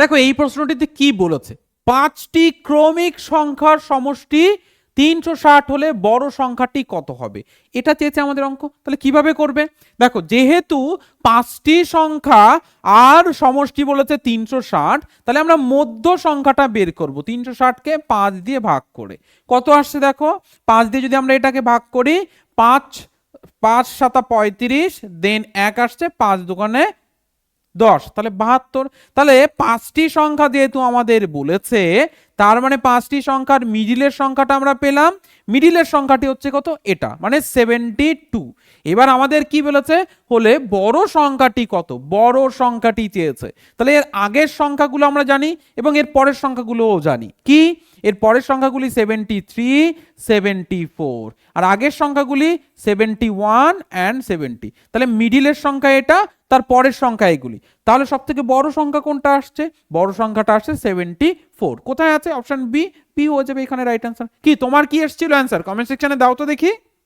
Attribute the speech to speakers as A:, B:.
A: দেখো এই প্রশ্নটিতে কি বলেছে, 5টি ক্রমিক সংখ্যার সমষ্টি 360 হলে বড় সংখ্যাটি কত হবে, এটা চেয়েছে আমাদের অঙ্ক। তাহলে কিভাবে করবে, দেখো যেহেতু 5টি সংখ্যা আর সমষ্টি বলেছে 360, তাহলে আমরা মধ্য সংখ্যাটা বের করব। 360কে 5 দিয়ে ভাগ করে কত আসছে দেখো, 5 দিয়ে যদি আমরা এটাকে ভাগ করি, 5 5 7 35, দেন 1 আসছে, 5 দোকানে 10, তাহলে 72। তাহলে 5টি সংখ্যা যেহেতু আমাদের বলেছে, তার মানে 5টি সংখ্যার মিডিলের সংখ্যাটা আমরা পেলাম। মিডিলের সংখ্যাটি হচ্ছে কত, এটা মানে 72। এবার আমাদের কি বলেছে, হলে বড় সংখ্যাটি কত, বড় সংখ্যাটি চেয়েছে। তাহলে এর আগের সংখ্যাগুলো আমরা জানি এবং এর পরের সংখ্যাগুলোও জানি। কি, এর পরের সংখ্যাগুলি 73, 74, আর আগের সংখ্যাগুলি 71 and 70। তাহলে মিডিলের সংখ্যা এটা, তার পরের সংখ্যা এগুলি। তাহলে সব থেকে বড় সংখ্যা কোনটা আসছে, বড় সংখ্যাটা আসছে 74। কোথায় আছে, অপশন বি, পি হয়ে যাবে এখানে রাইট অ্যান্সার। কি তোমার কি এসেছিল অ্যান্সার, কমেন্ট সেকশনে দাও তো দেখি।